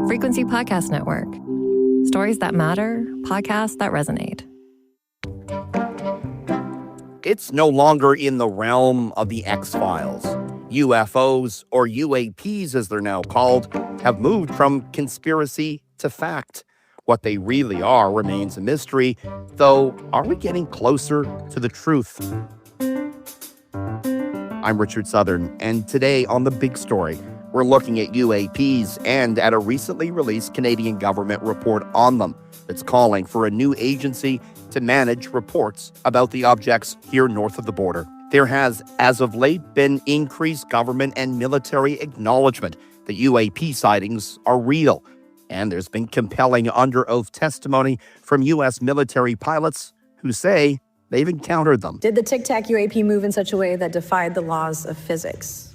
Frequency Podcast Network. Stories that matter, podcasts that resonate. It's no longer in the realm of the X-Files. UFOs, or UAPs as they're now called, have moved from conspiracy to fact. What they really are remains a mystery, though are we getting closer to the truth? I'm Richard Southern, and today on The Big Story, we're looking at UAPs and at a recently released Canadian government report on them that's calling for a new agency to manage reports about the objects here north of the border. There has, as of late, been increased government and military acknowledgement that UAP sightings are real, and there's been compelling under-oath testimony from U.S. military pilots who say they've encountered them. Did the Tic Tac UAP move in such a way that defied the laws of physics?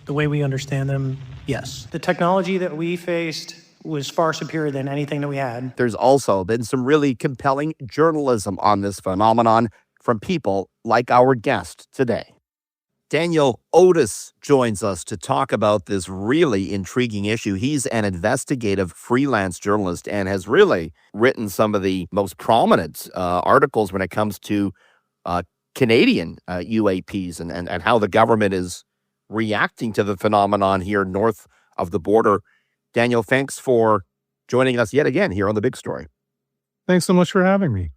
The way we understand them, yes. The technology that we faced was far superior than anything that we had. There's also been some really compelling journalism on this phenomenon from people like our guest today. Daniel Otis joins us to talk about this really intriguing issue. He's an investigative freelance journalist and has really written some of the most prominent articles when it comes to Canadian UAPs and how the government is reacting to the phenomenon here north of the border. Daniel, thanks for joining us yet again here on The Big Story. Thanks so much for having me.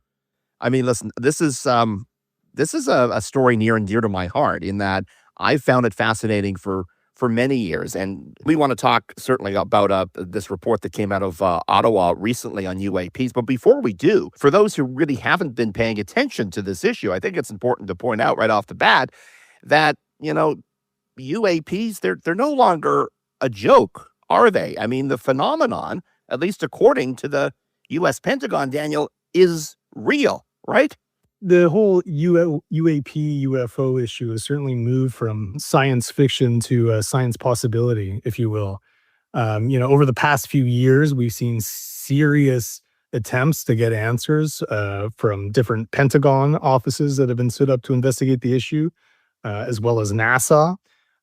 I mean, listen, this is a story near and dear to my heart in that I found it fascinating for many years. And we want to talk certainly about this report that came out of Ottawa recently on UAPs. But before we do, for those who really haven't been paying attention to this issue, I think it's important to point out right off the bat that, UAPs, they're no longer a joke, are they? I mean, the phenomenon, at least according to the U.S. Pentagon, Daniel, is real, right? The whole UAP, UFO issue has certainly moved from science fiction to a science possibility, if you will. Over the past few years, we've seen serious attempts to get answers from different Pentagon offices that have been stood up to investigate the issue, as well as NASA.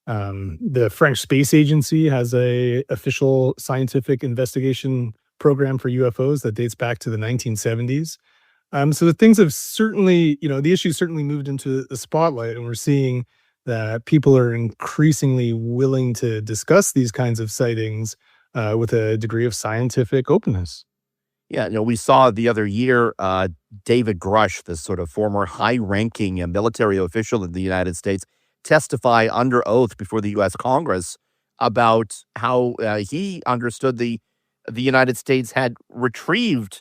The French Space Agency has a official scientific investigation program for UFOs that dates back to the 1970s. So the things have certainly, the issue certainly moved into the spotlight, and we're seeing that people are increasingly willing to discuss these kinds of sightings with a degree of scientific openness. Yeah, we saw the other year David Grush, this sort of former high-ranking military official in the United States, testify under oath before the U.S. Congress about how he understood the United States had retrieved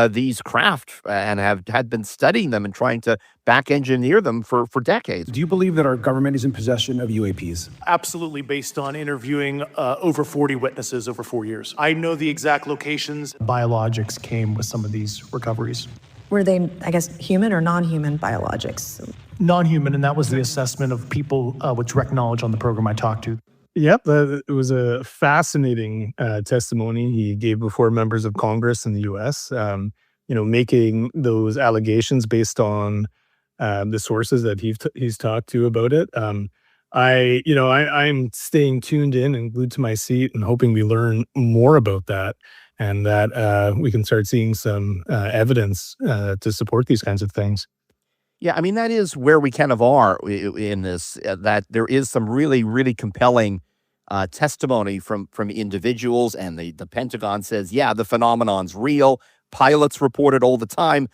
these craft and had been studying them and trying to back engineer them for decades. Do you believe that our government is in possession of UAPs? Absolutely, based on interviewing over 40 witnesses over 4 years. I know the exact locations. Biologics came with some of these recoveries. Were they, human or non-human biologics? Non-human, and that was the assessment of people with direct knowledge on the program I talked to. Yep, it was a fascinating testimony he gave before members of Congress in the U.S., making those allegations based on the sources that he's talked to about it. I'm staying tuned in and glued to my seat and hoping we learn more about that and that we can start seeing some evidence to support these kinds of things. Yeah, I mean, that is where we kind of are in this, that there is some really, really compelling testimony from individuals, and the Pentagon says, yeah, the phenomenon's real. Pilots report it all the time,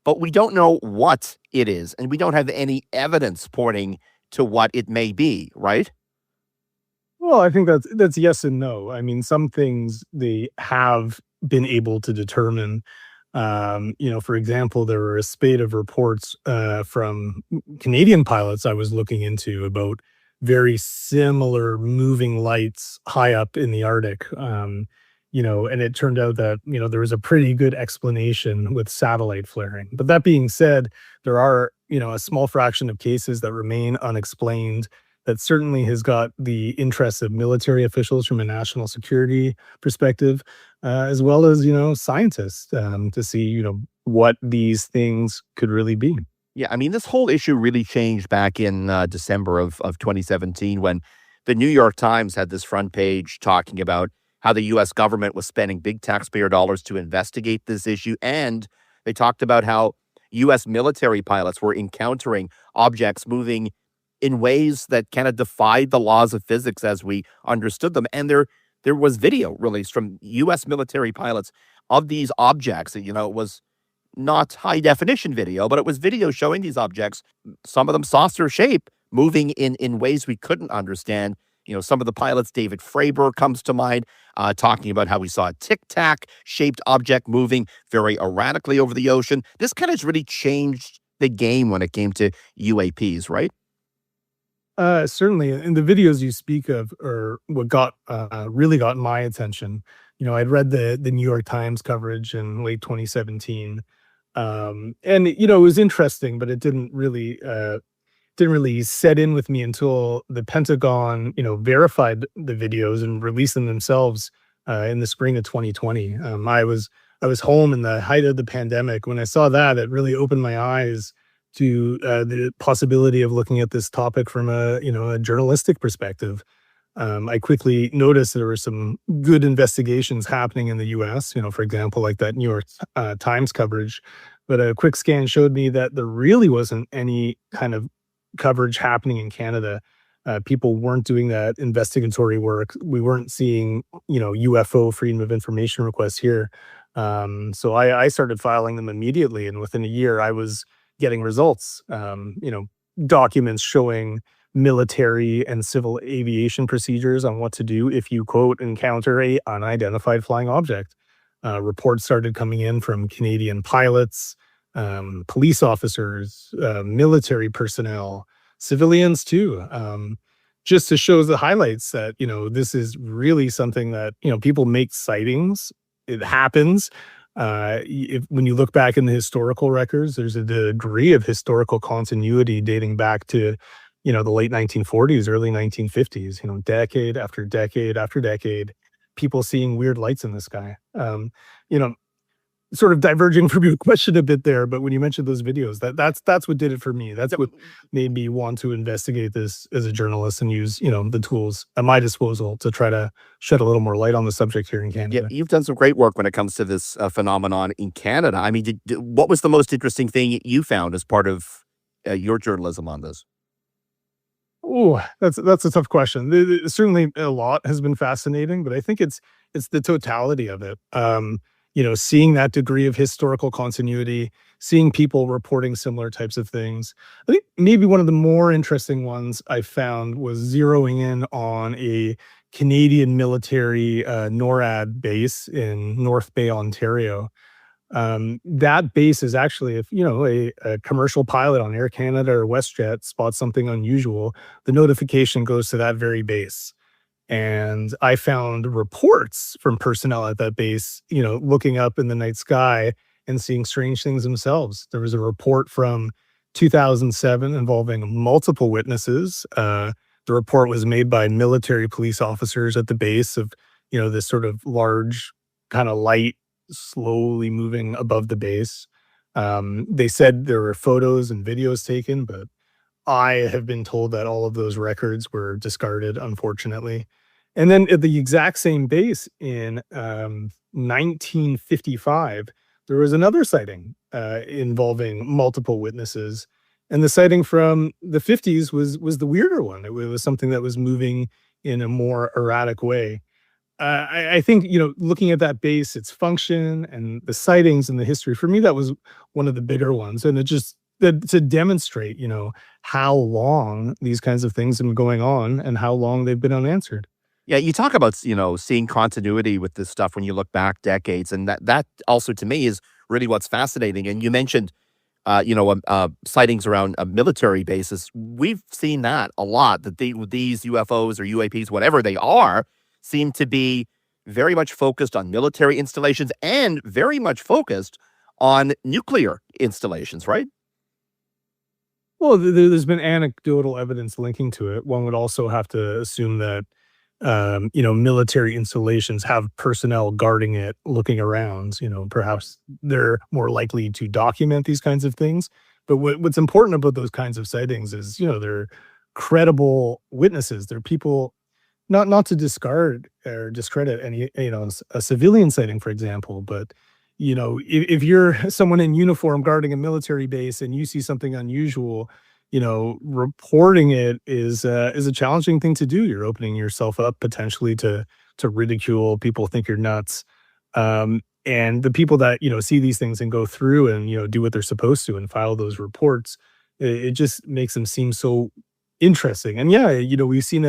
but we don't know what it is, and we don't have any evidence pointing to what it may be, right? Well, I think that's yes and no. I mean, some things they have been able to determine. For example, there were a spate of reports from Canadian pilots I was looking into about very similar moving lights high up in the Arctic. And it turned out that, there was a pretty good explanation with satellite flaring. But that being said, there are, a small fraction of cases that remain unexplained that certainly has got the interests of military officials from a national security perspective, as well as, scientists to see, what these things could really be. Yeah, I mean, this whole issue really changed back in December of 2017 when the New York Times had this front page talking about how the U.S. government was spending big taxpayer dollars to investigate this issue. And they talked about how U.S. military pilots were encountering objects moving in ways that kind of defied the laws of physics as we understood them. And there was video released from U.S. military pilots of these objects. It was not high definition video, but it was video showing these objects, some of them saucer shape, moving in ways we couldn't understand. Some of the pilots, David Fravor comes to mind, talking about how we saw a tic-tac shaped object moving very erratically over the ocean. This kind of really changed the game when it came to UAPs, right? Certainly, and the videos you speak of are what really got my attention. I'd read the New York Times coverage in late 2017, and it was interesting, but it didn't really set in with me until the Pentagon, verified the videos and released them themselves in the spring of 2020. I was home in the height of the pandemic. When I saw that, it really opened my eyes to the possibility of looking at this topic from a journalistic perspective. I quickly noticed there were some good investigations happening in the U.S., for example, like that New York Times coverage. But a quick scan showed me that there really wasn't any kind of coverage happening in Canada. People weren't doing that investigatory work. We weren't seeing, UFO freedom of information requests here. So I started filing them immediately, and within a year, I was getting results. Documents showing military and civil aviation procedures on what to do if you, quote, encounter a unidentified flying object. Reports started coming in from Canadian pilots, police officers, military personnel, civilians too, just to show the highlights that, this is really something that, people make sightings. It happens. When you look back in the historical records, there's a degree of historical continuity dating back to, the late 1940s, early 1950s, decade after decade after decade, people seeing weird lights in the sky. Sort of diverging from your question a bit there, but when you mentioned those videos, that's what did it for me. That's what made me want to investigate this as a journalist and use, the tools at my disposal to try to shed a little more light on the subject here in Canada. Yeah, you've done some great work when it comes to this phenomenon in Canada. I mean, what was the most interesting thing you found as part of your journalism on this? Oh, that's a tough question. Certainly a lot has been fascinating, but I think it's the totality of it. Seeing that degree of historical continuity, seeing people reporting similar types of things. I think maybe one of the more interesting ones I found was zeroing in on a Canadian military NORAD base in North Bay, Ontario. That base is actually, if a commercial pilot on Air Canada or WestJet spots something unusual, the notification goes to that very base. And I found reports from personnel at that base, looking up in the night sky and seeing strange things themselves. There was a report from 2007 involving multiple witnesses. The report was made by military police officers at the base of, this sort of large kind of light slowly moving above the base. They said there were photos and videos taken, but I have been told that all of those records were discarded, unfortunately. And then at the exact same base in 1955, there was another sighting involving multiple witnesses. And the sighting from the 50s was the weirder one. It was something that was moving in a more erratic way. I think, looking at that base, its function and the sightings and the history, for me, that was one of the bigger ones. And it just to demonstrate, how long these kinds of things have been going on and how long they've been unanswered. Yeah, you talk about, seeing continuity with this stuff when you look back decades. And that also, to me, is really what's fascinating. And you mentioned, sightings around military bases. We've seen that a lot, that these UFOs or UAPs, whatever they are, seem to be very much focused on military installations and very much focused on nuclear installations, right? Well, there's been anecdotal evidence linking to it. One would also have to assume that, military installations have personnel guarding it, looking around. Perhaps they're more likely to document these kinds of things. But what's important about those kinds of sightings is, they're credible witnesses. They're people not to discard or discredit any, a civilian sighting, for example, but if you're someone in uniform guarding a military base and you see something unusual, reporting it is a challenging thing to do. You're opening yourself up potentially to ridicule. People think you're nuts. And the people that see these things and go through and do what they're supposed to and file those reports, it just makes them seem so interesting. And yeah, we've seen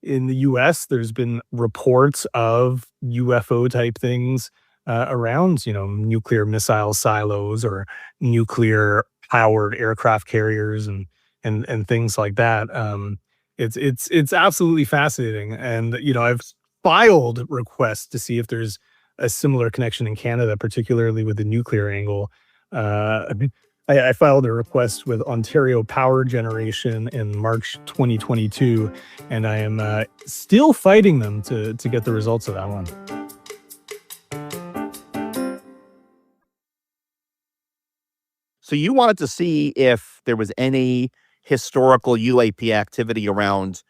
in the US, there's been reports of UFO type things around, nuclear missile silos or nuclear powered aircraft carriers and things like that. It's absolutely fascinating, and I've filed requests to see if there's a similar connection in Canada, particularly with the nuclear angle. I filed a request with Ontario Power Generation in March 2022, and I am still fighting them to get the results of that one. So you wanted to see if there was any historical UAP activity around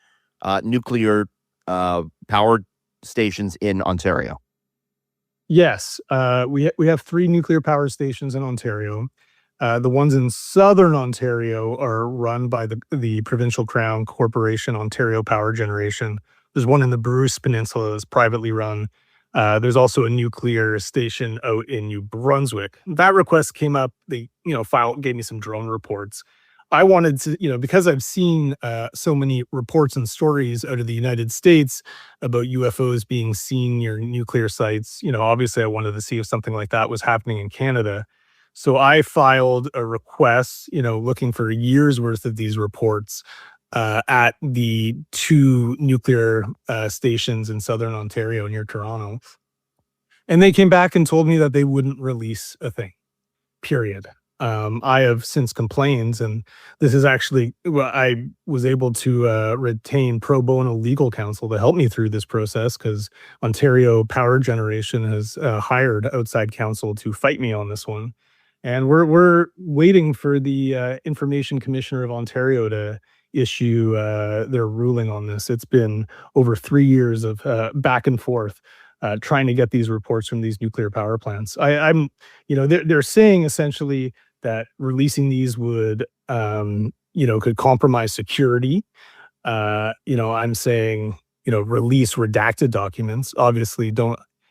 nuclear power stations in Ontario. Yes, we have 3 nuclear power stations in Ontario. The ones in southern Ontario are run by the Provincial Crown Corporation, Ontario Power Generation. There's one in the Bruce Peninsula that's privately run. There's also a nuclear station out in New Brunswick. That request came up. They, gave me some drone reports. I wanted to, because I've seen so many reports and stories out of the United States about UFOs being seen near nuclear sites, obviously I wanted to see if something like that was happening in Canada. So I filed a request, looking for a year's worth of these reports at the 2 nuclear stations in southern Ontario near Toronto. And they came back and told me that they wouldn't release a thing, period. I have since complained, and this is actually, I was able to retain pro bono legal counsel to help me through this process because Ontario Power Generation has hired outside counsel to fight me on this one. And we're waiting for the Information Commissioner of Ontario to issue their ruling on this. It's been over 3 years of back and forth trying to get these reports from these nuclear power plants. They're saying essentially that releasing these would, could compromise security. I'm saying, release redacted documents. Obviously,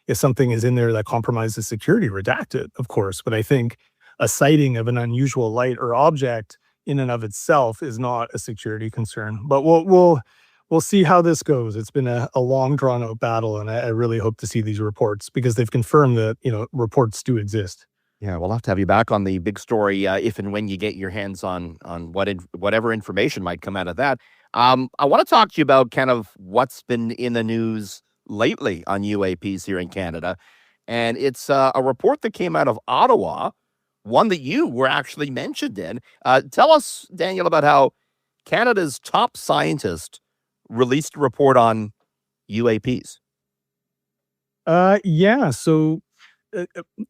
if something is in there that compromises security, redact it, of course. But I think a sighting of an unusual light or object in and of itself is not a security concern. But we'll see how this goes. It's been a long, drawn out battle, and I really hope to see these reports because they've confirmed that reports do exist. Yeah, we'll have to have you back on the big story if and when you get your hands on whatever information might come out of that. I want to talk to you about kind of what's been in the news lately on UAPs here in Canada, and it's a report that came out of Ottawa, one that you were actually mentioned in. Tell us, Daniel, about how Canada's top scientist released a report on UAPs. Yeah, so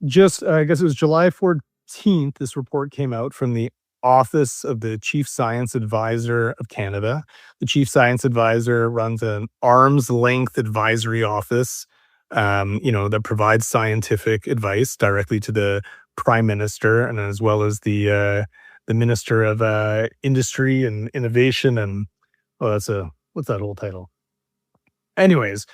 just I guess it was July 14th, this report came out from the Office of the Chief Science Advisor of Canada. The Chief Science Advisor runs an arm's length advisory office, that provides scientific advice directly to the Prime Minister and as well as the Minister of Industry and Innovation. And what's that whole title? Anyways,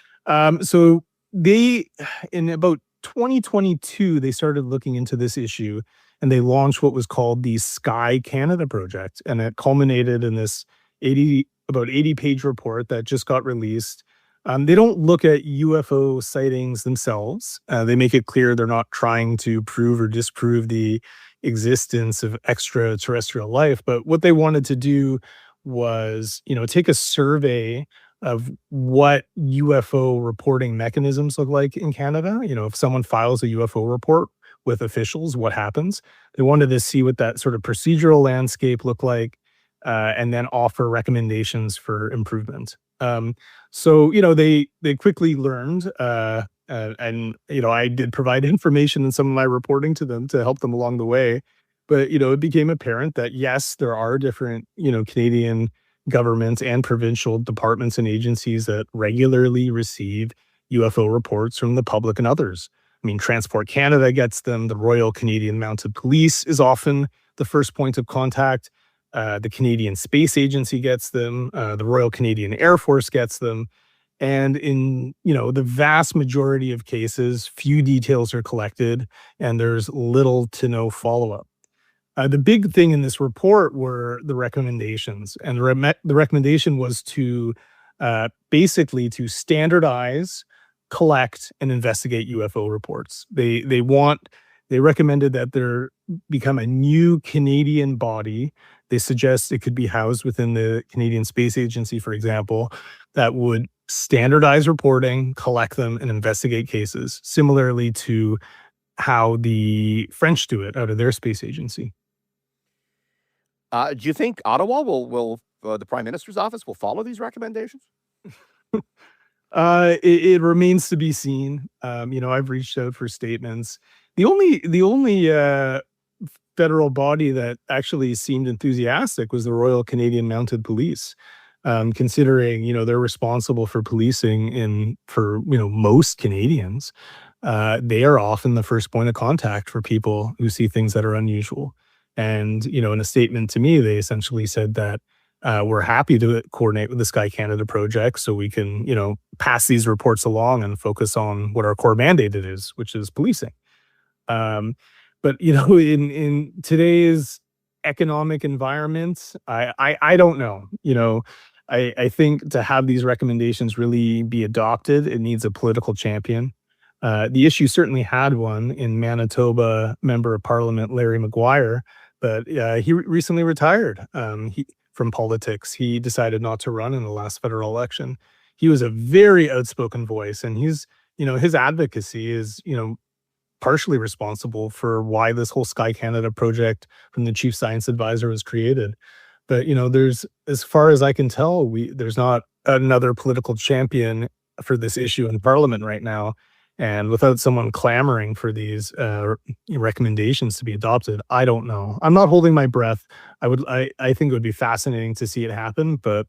so they, in about 2022, they started looking into this issue and they launched what was called the Sky Canada project. And it culminated in this about 80-page report that just got released. They don't look at UFO sightings themselves. They make it clear they're not trying to prove or disprove the existence of extraterrestrial life. But what they wanted to do was, take a survey of what UFO reporting mechanisms look like in Canada. If someone files a UFO report with officials, what happens? They wanted to see what that sort of procedural landscape looked like, and then offer recommendations for improvement. So they quickly learned, and I did provide information in some of my reporting to them to help them along the way. But it became apparent that yes, there are different Canadian governments and provincial departments and agencies that regularly receive UFO reports from the public and others. I mean, Transport Canada gets them. The Royal Canadian Mounted Police is often the first point of contact. The Canadian Space Agency gets them. The Royal Canadian Air Force gets them. And in, the vast majority of cases, few details are collected and there's little to no follow-up. The big thing in this report were the recommendations, and the recommendation was to basically to standardize, collect, and investigate UFO reports. They recommended that there become a new Canadian body. They suggest it could be housed within the Canadian Space Agency, for example, that would standardize reporting, collect them, and investigate cases, similarly to how the French do it out of their space agency. Do you think Ottawa will the Prime Minister's office will follow these recommendations? It remains to be seen. I've reached out for statements. The only federal body that actually seemed enthusiastic was the Royal Canadian Mounted Police. Considering, they're responsible for policing for most Canadians. They are often the first point of contact for people who see things that are unusual. And, in a statement to me, they essentially said that we're happy to coordinate with the Sky Canada project so we can, pass these reports along and focus on what our core mandate is, which is policing. But, in today's economic environment, I don't know. I think to have these recommendations really be adopted, it needs a political champion. The issue certainly had one in Manitoba Member of Parliament Larry Maguire, but he recently retired from politics. He decided not to run in the last federal election. He was a very outspoken voice, and his advocacy is, partially responsible for why this whole Sky Canada project from the chief science advisor was created. But, there's, as far as I can tell, there's not another political champion for this issue in Parliament right now. And without someone clamoring for these recommendations to be adopted, I don't know. I'm not holding my breath. I think it would be fascinating to see it happen. But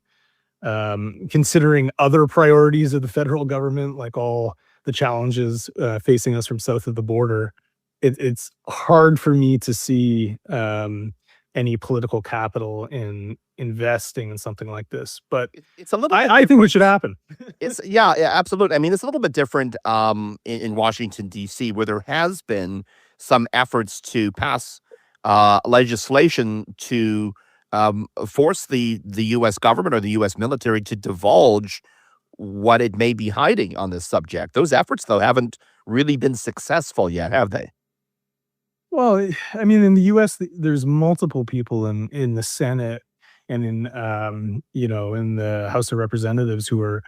considering other priorities of the federal government, like all the challenges facing us from south of the border, it's hard for me to see any political capital in investing in something like this. But It's a little I think it should happen. yeah, absolutely. I mean, it's a little bit different in Washington, D.C., where there has been some efforts to pass legislation to force the U.S. government or the U.S. military to divulge what it may be hiding on this subject. Those efforts, though, haven't really been successful yet, have they? Well, I mean, in the U.S., there's multiple people in the Senate and in in the House of Representatives who are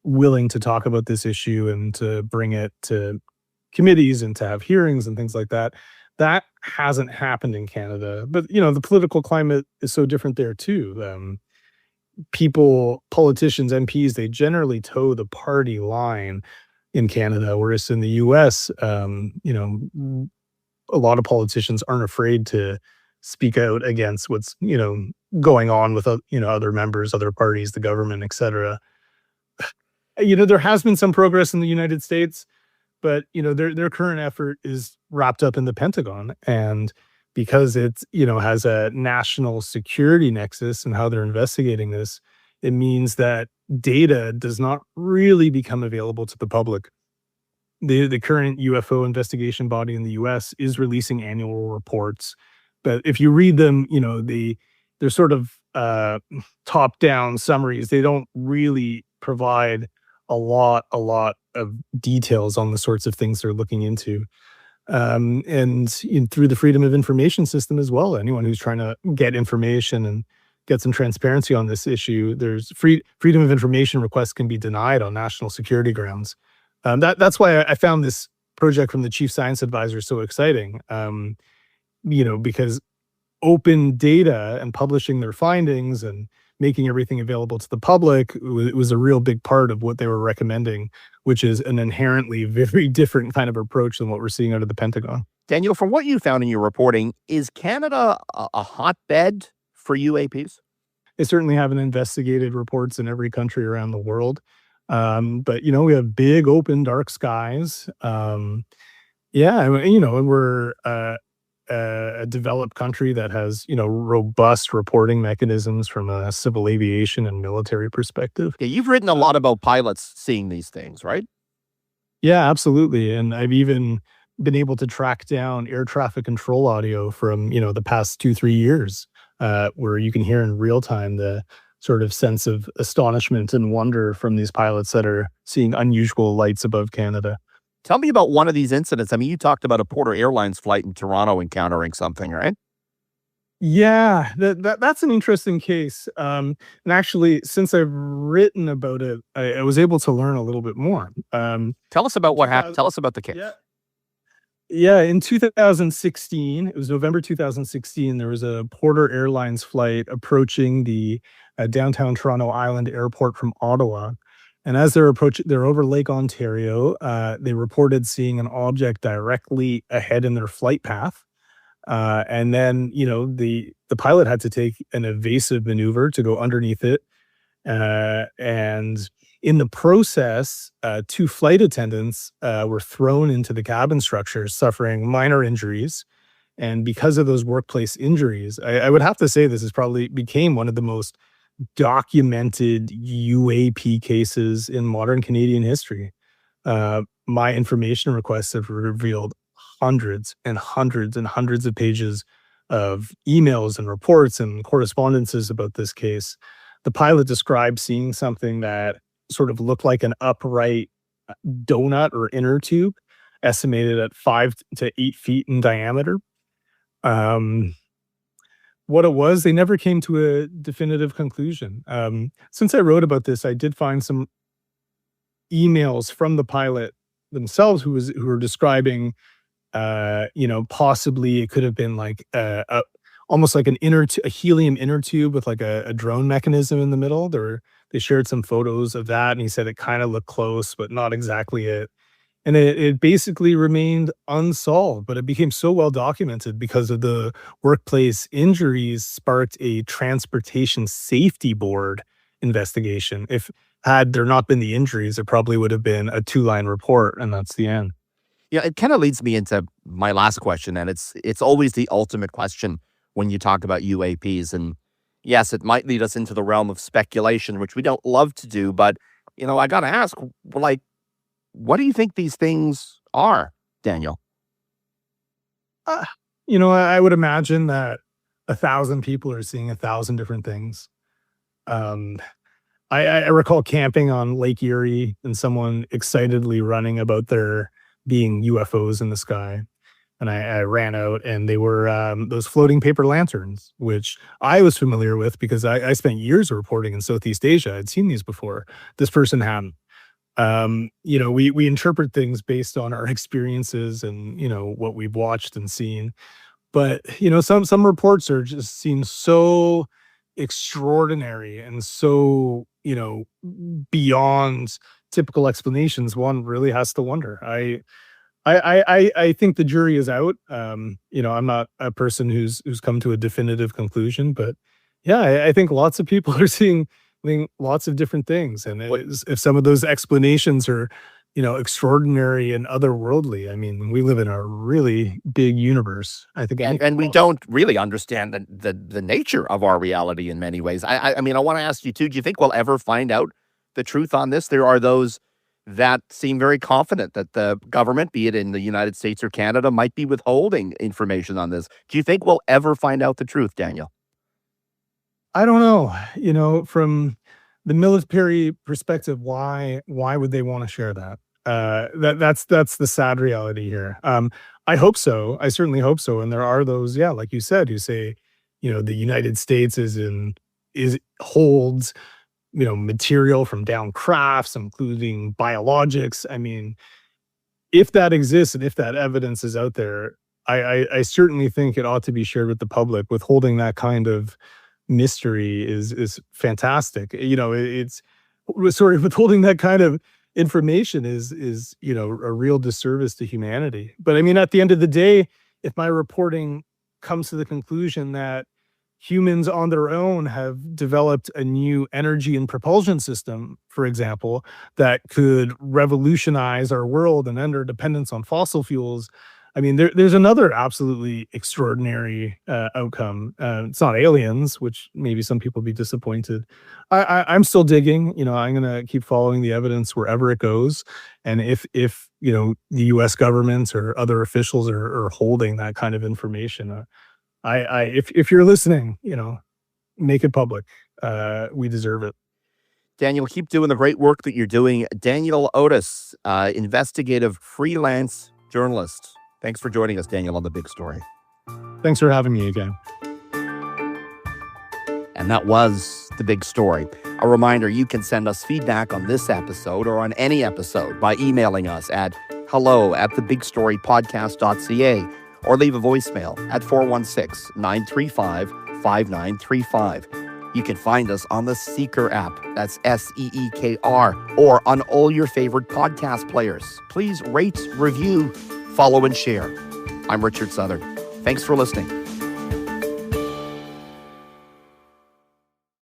willing to talk about this issue and to bring it to committees and to have hearings and things like that. That hasn't happened in Canada, but the political climate is so different there too. Politicians, MPs, they generally toe the party line in Canada, whereas in the U.S., a lot of politicians aren't afraid to speak out against what's going on with other members, other parties, the government, etc. There has been some progress in the United States, but their current effort is wrapped up in the Pentagon, and because it's has a national security nexus and how they're investigating this, it means that data does not really become available to the public. The current UFO investigation body in the US is releasing annual reports, but if you read them, they're sort of top-down summaries. They don't really provide a lot of details on the sorts of things they're looking into. Through the freedom of information system as well, anyone who's trying to get information and get some transparency on this issue, there's freedom of information requests can be denied on national security grounds. That's why I found this project from the chief science advisor so exciting. Because open data and publishing their findings and making everything available to the public, it was a real big part of what they were recommending, which is an inherently very different kind of approach than what we're seeing out of the Pentagon. Daniel, from what you found in your reporting, is Canada a hotbed for UAPs? They certainly haven't investigated reports in every country around the world. But, we have big open dark skies. Yeah, and we're a developed country that has, robust reporting mechanisms from a civil aviation and military perspective. Yeah, you've written a lot about pilots seeing these things, right? Yeah, absolutely. And I've even been able to track down air traffic control audio from, the past 2, 3 years, where you can hear in real time the sort of sense of astonishment and wonder from these pilots that are seeing unusual lights above Canada. Tell me about one of these incidents. I mean, you talked about a Porter Airlines flight in Toronto encountering something, right? Yeah, that's an interesting case. And actually, since I've written about it, I was able to learn a little bit more. Tell us about what happened. 2000 Tell us about the case. Yeah. Yeah, in 2016, it was November 2016, there was a Porter Airlines flight approaching the downtown Toronto Island Airport from Ottawa. And as they're over Lake Ontario, they reported seeing an object directly ahead in their flight path. And then, the pilot had to take an evasive maneuver to go underneath it. And in the process, two flight attendants were thrown into the cabin structure, suffering minor injuries. And because of those workplace injuries, I would have to say this is probably became one of the most documented UAP cases in modern Canadian history. My information requests have revealed hundreds and hundreds and hundreds of pages of emails and reports and correspondences about this case. The pilot described seeing something that sort of looked like an upright donut or inner tube, estimated at 5 to 8 feet in diameter. What it was, they never came to a definitive conclusion. Since I wrote about this, I did find some emails from the pilot themselves who were describing, possibly it could have been like almost like a helium inner tube with like a drone mechanism in the middle. They shared some photos of that, and he said it kind of looked close, but not exactly it. And it basically remained unsolved, but it became so well documented because of the workplace injuries sparked a transportation safety board investigation. If had there not been the injuries, it probably would have been a 2-line report, and that's the end. Yeah, it kind of leads me into my last question, and it's always the ultimate question when you talk about UAPs. And yes, it might lead us into the realm of speculation, which we don't love to do, but I got to ask, like, what do you think these things are, Daniel? I would imagine that 1,000 people are seeing 1,000 different things. I recall camping on Lake Erie and someone excitedly running about there being UFOs in the sky. And I ran out, and they were those floating paper lanterns, which I was familiar with because I spent years reporting in Southeast Asia. I'd seen these before. This person hadn't. We interpret things based on our experiences and, what we've watched and seen. But, some reports are just seem so extraordinary and so, beyond typical explanations. One really has to wonder. I think the jury is out. I'm not a person who's come to a definitive conclusion, but yeah, I think lots of people are seeing lots of different things. And if some of those explanations are, extraordinary and otherworldly, I mean, we live in a really big universe. I think, and we don't really understand the nature of our reality in many ways. I mean, I want to ask you too, do you think we'll ever find out the truth on this? There are those that seem very confident that the government, be it in the United States or Canada, might be withholding information on this. Do you think we'll ever find out the truth, Daniel? I don't know. From the military perspective, why would they want to share that? That's the sad reality here. I hope so. I certainly hope so. And there are those, yeah, like you said, who say, the United States holds, material from down crafts, including biologics. I mean, if that exists and if that evidence is out there, I certainly think it ought to be shared with the public. Withholding that kind of mystery is fantastic. Withholding that kind of information is a real disservice to humanity. But I mean, at the end of the day, if my reporting comes to the conclusion that humans on their own have developed a new energy and propulsion system, for example, that could revolutionize our world and end our dependence on fossil fuels. I mean, there's another absolutely extraordinary outcome. It's not aliens, which maybe some people be disappointed. I'm still digging. I'm going to keep following the evidence wherever it goes. And if the U.S. government or other officials are holding that kind of information, if you're listening, make it public. We deserve it. Daniel, keep doing the great work that you're doing. Daniel Otis, investigative freelance journalist. Thanks for joining us, Daniel, on The Big Story. Thanks for having me again. And that was The Big Story. A reminder, you can send us feedback on this episode or on any episode by emailing us at hello@thebigstorypodcast.ca or leave a voicemail at 416-935-5935. You can find us on the Seeker app, that's SEEKR, or on all your favorite podcast players. Please rate, review, follow, and share. I'm Richard Southern. Thanks for listening.